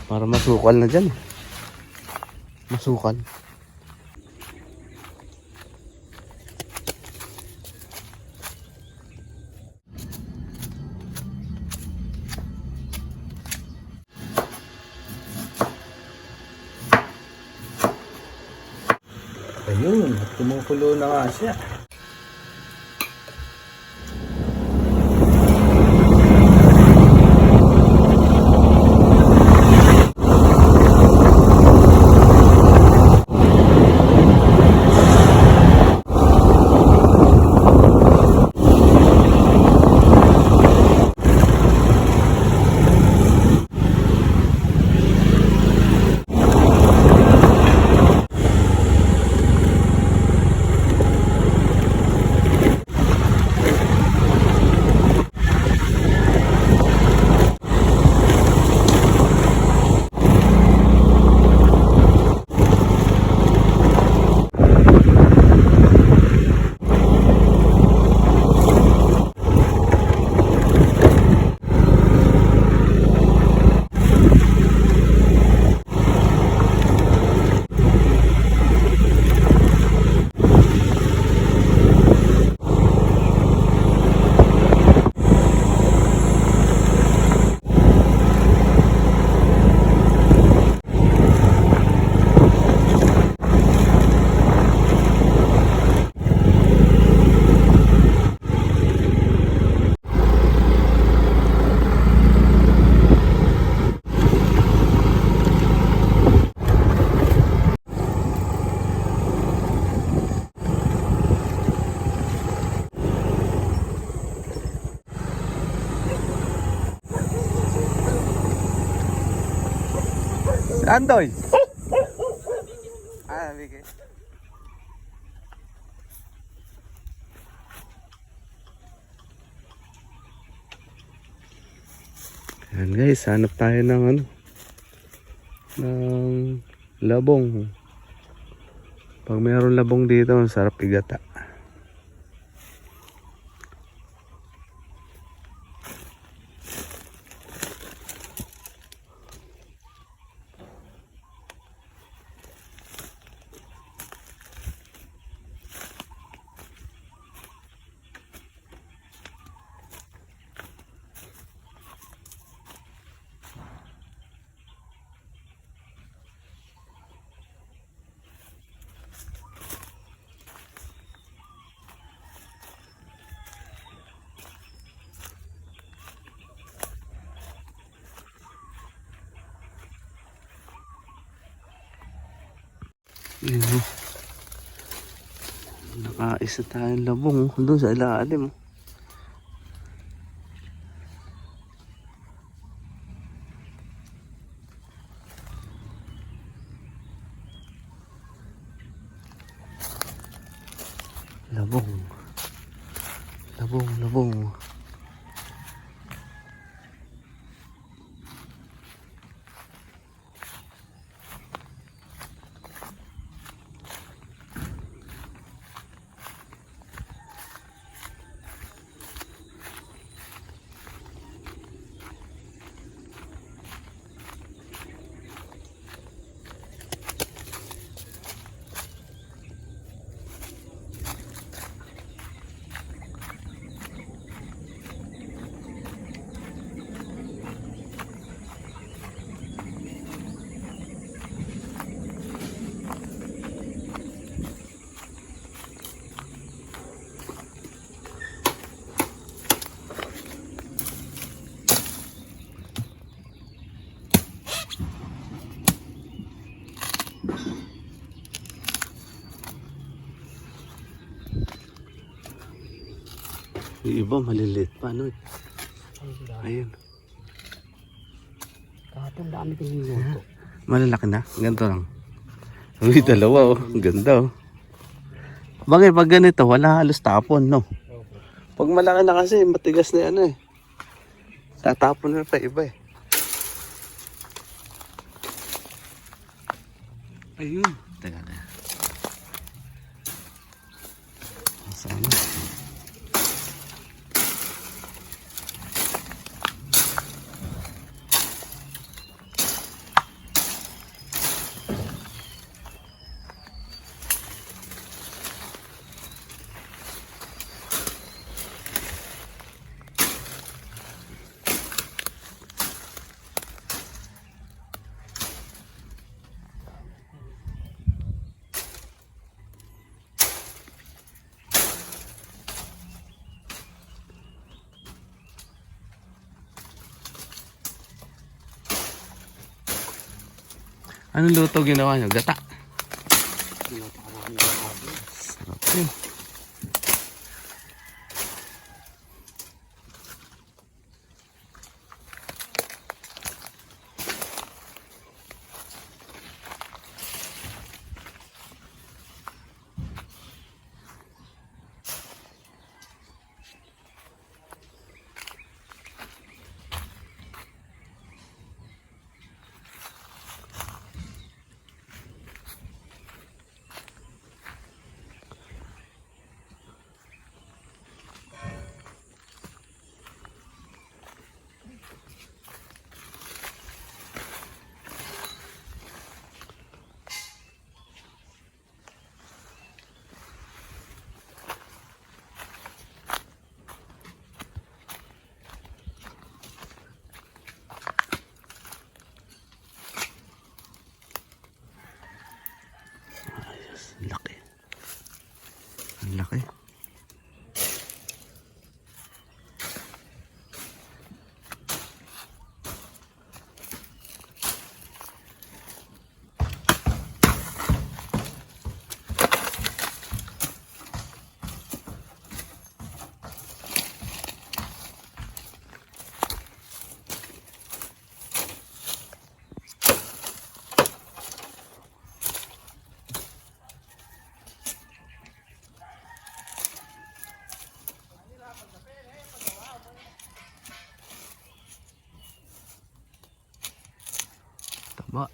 Para masukal na dyan. Masukal. Ayun, at kumukulo na nga siya. Andoy. Bigay. Ayan guys, hanap tayo ng ng labong. Pag mayroon labong dito, ang sarap igata. Ayan, nakaisa tayong labong doon sa ilalim. Labong. Yung iba maliliit pa, no? Ayun. Kahapon dami kong minuto. Malalaki na? Ganito lang. Uy, dalawa, oh. Ganda, oh. Bagay, pag ganito, wala halos tapon, no? Pag malaki na kasi, matigas na yan, eh. Tatapon na pa iba, eh. Ayun. Teka na. Sana. Anong luto ginawa nyo? Gata. Tinatawanan niya ako. Sarap yun. Ang laki. Ang laki. Taba.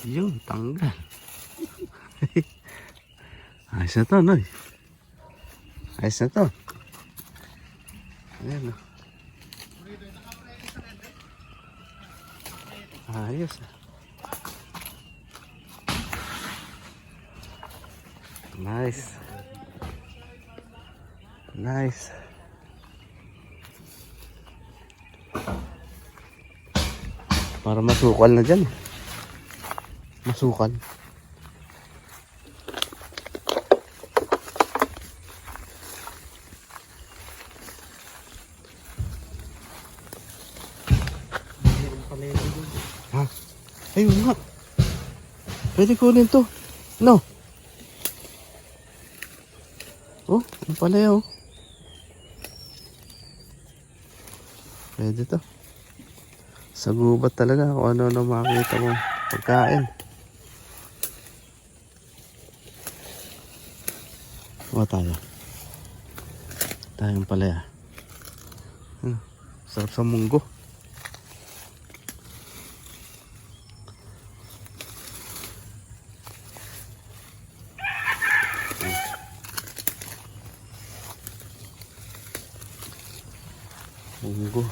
Yun, tanggal. Ayos na to, Noy. Ayos na to. Ayan, no. Ayos. Nice. Nice. Para masukal na dyan. Masukal. Meron pala yun doon. Ha? Ayun nga. Pwede kunin to. No. Oh, ano pala yun? Pwede to. Sa gubat talaga kung ano makita mo. Pagkain. O tayo. Tayong palaya. Sarap sa munggo. Munggo.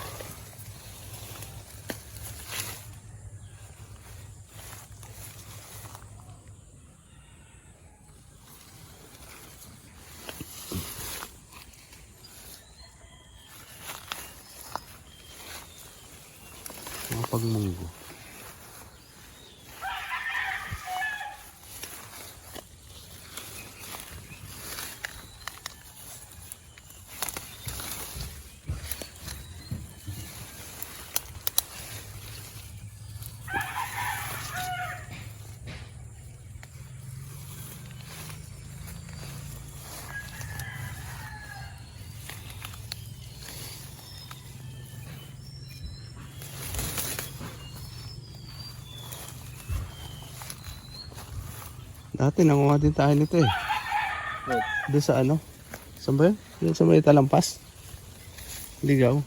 Mga pagmunggo. Dati nanguha din tayo nito eh. Doon sa ano? Saan ba yun? Doon sa may Talampas. Ligaw.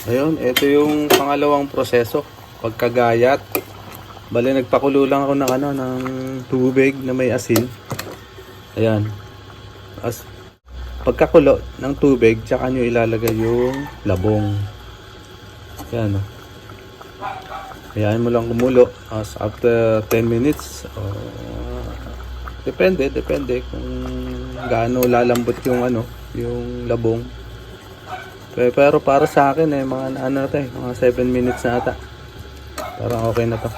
Ayun, ito yung pangalawang proseso. Pagkagayat. Bale, nagpakulo lang ako ng ng tubig na may asin. Ayan. Pagkakulo ng tubig, tsaka nyo ilalagay yung labong. Ayan, oh. Ayan mo lang kumulo. After 10 minutes, depende kung gaano lalambot yung yung labong. Pero para sa akin mga mga 7 minutes na ata. Parang okay na to.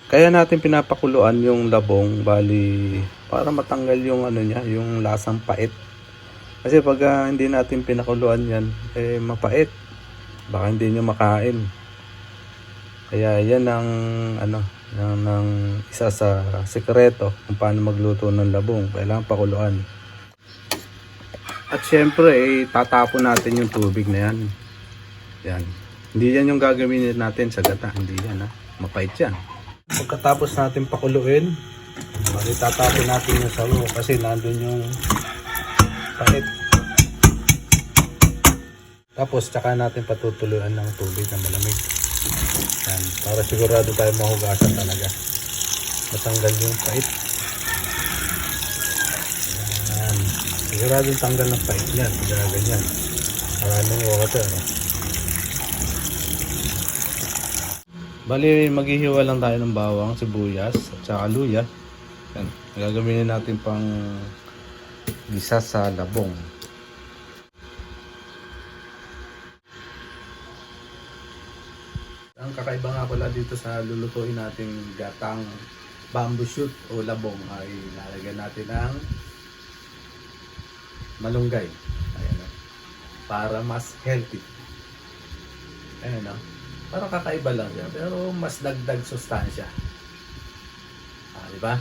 Kaya natin pinapakuluan yung labong, bali para matanggal yung niya, yung lasang pait. Kasi pag hindi natin pinakuluan yan, mapait. Baka hindi nyo makain. Kaya yan ang ng isa sa sekreto kung paano magluto ng labong. Kailangan pakuluan. At syempre, tatapon natin yung tubig na yan. Yan. Hindi yan yung gagawin natin sa gata. Hindi yan, ha. Mapait yan. Pagkatapos natin pakuluin, tatapon natin yung sabaw kasi nandun yung pait. Tapos, tsaka natin patutuluan ng tubig na malamig. Yan. Para sigurado tayo mahugasan talaga. Matanggal yung pait. Yan. Siguradong tanggal ng pait niyan. Kaya ganyan. Maraming water. Bali, maghihiwa lang tayo ng bawang, sibuyas, at saka luya. Yan. Gagawin natin pang gisa sa labong. Ang kakaiba nga pala dito sa lulutuin nating gatang bamboo shoot o labong ay lalagyan natin ng malunggay. Ayan, para mas healthy. Ayan, parang kakaiba lang siya pero mas dagdag sustansya. Diba?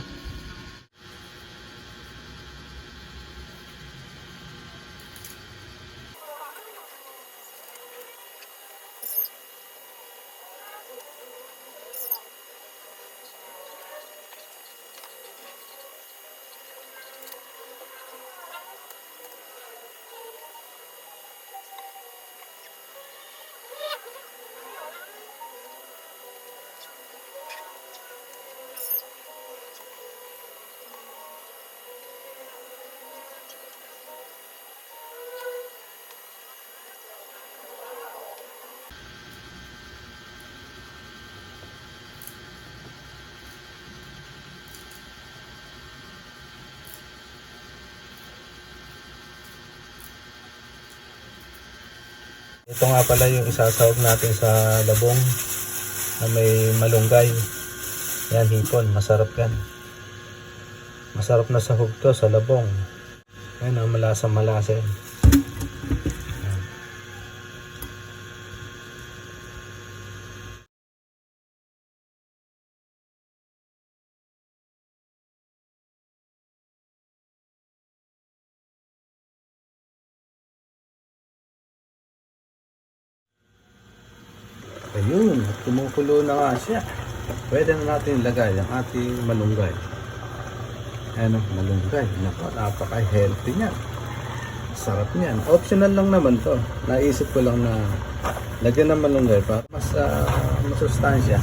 Ito nga pala yung isasawag natin sa labong na may malunggay. Yan, hipon. Masarap yan. Masarap na sahog to sa labong. Ayan, malasa-malasa yan. Ayun, at kumukulo na nga siya. Pwede na natin ilagay ang ating malunggay. Ayan, malunggay. Napaka-healthy niya. Sarap niyan. Optional lang naman to. Naisip ko lang na lagyan ng malunggay para mas masustansya.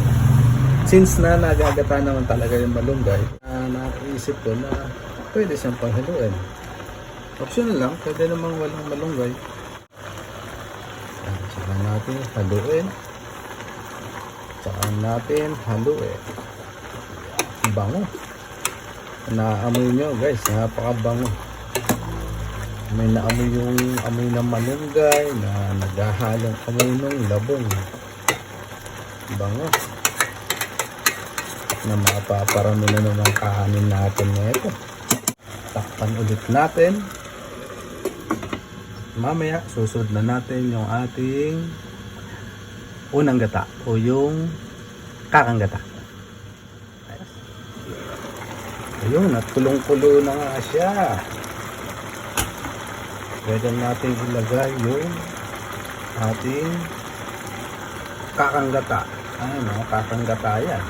Since na nagagata naman talaga yung malunggay, naisip ko na pwede siyang panghaluin. Optional lang. Pwede namang walang malunggay. Saka natin haluin. Saka natin haluin. Bango. Naamoy nyo guys, napakabango. May naamoy yung amoy ng malunggay na naghahalong amoy ng labong. Bango. Na mapaparami na naman kahanin natin na ito. Takpan ulit natin. Mamaya susud na natin yung ating unang gata o yung kakang gata. Ayun, at kulong-kulo na nga siya. Pwede natin ilagay yung ating kakang gata. Ayun, kakang gata yan.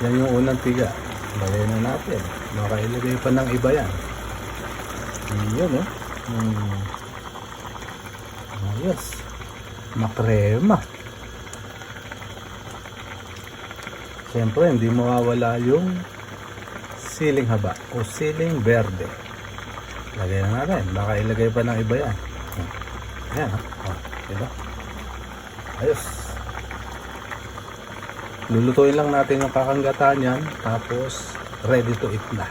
Yan yung unang tiga. Lagay na natin. Makailagay pa ng iba yan. Yun, ayos. makrema. Siyempre, hindi mawawala yung siling haba o siling verde. Lagay na natin. Baka ilagay pa ng iba yan. Ayan, oh, diba? Ayos. Lulutuin lang natin yung kakanggatan yan. Tapos, ready to eat na.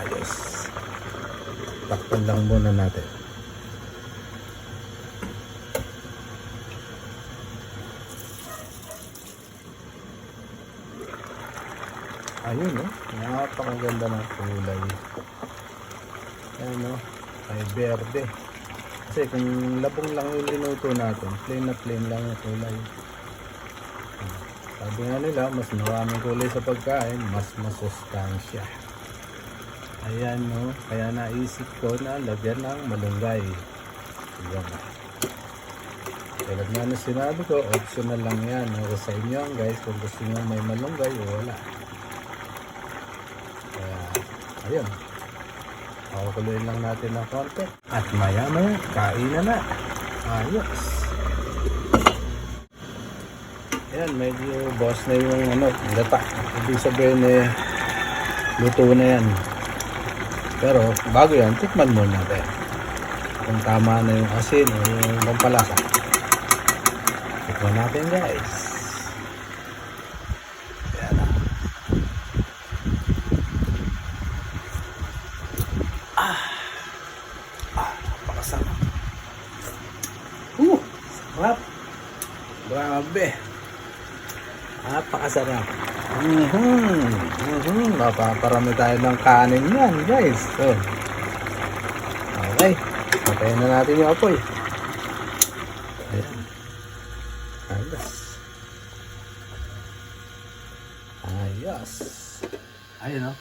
Ayos. Takpan lang muna natin. Ayun, oh. Napakaganda ng kulay. Ayun, oh. Ay verde. Kasi kung labong lang yung linuto natin, plain na plain lang yung kulay. Sabi nga nila, mas maraming kulay sa pagkain, mas masustansya. Ayan, no. Kaya naisip ko na lagyan ng malunggay. Ayan. Kaya nga na sinabi ko, optional lang yan. No? Sa inyo, guys, kung gusto nyo may malunggay o wala. Kaya, ayun. Pakukuluin lang natin ng konti. At maya-maya, kainan na. Ayos. Ayan, medyo boss na yung gata. Ibig sabihin luto na yan. Pero bago yan, tikman muna natin kung tama na yung asin o yung pampalasa. Tikman natin, guys. Ayan na. Napakasarap. Sarap. Grabe. Napakasarap. Mapaparami tayo ng kanin yan, guys. So, okay. Patayin na natin yung apoy. Ayan. Ayos. Ayos. Ayun, no?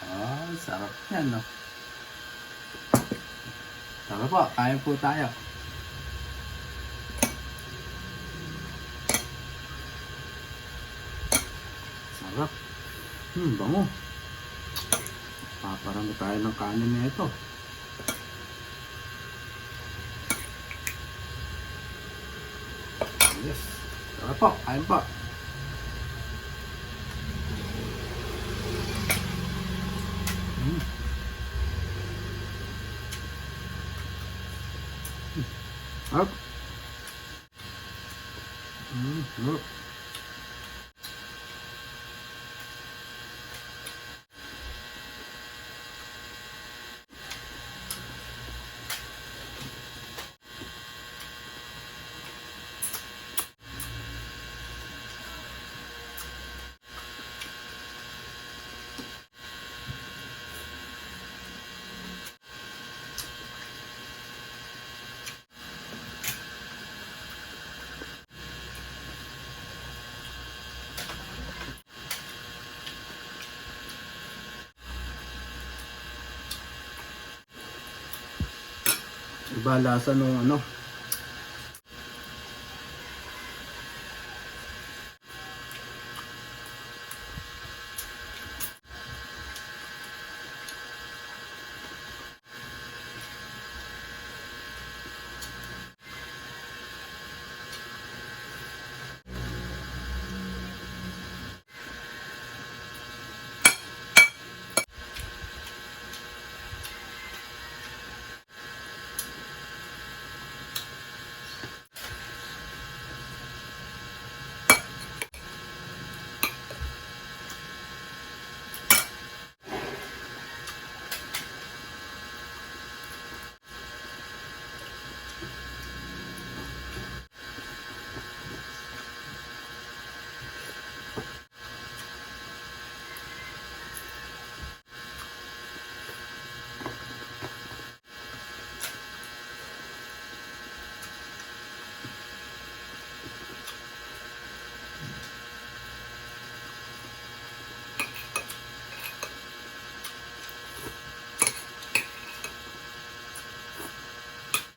Oh, sarap yan, no? Tara po, kain po tayo. Sarap. Bango. Paparami tayo ng kanin na ito. Yes. Tara po, kain po. Sarap. Sarap. Iba lasa nung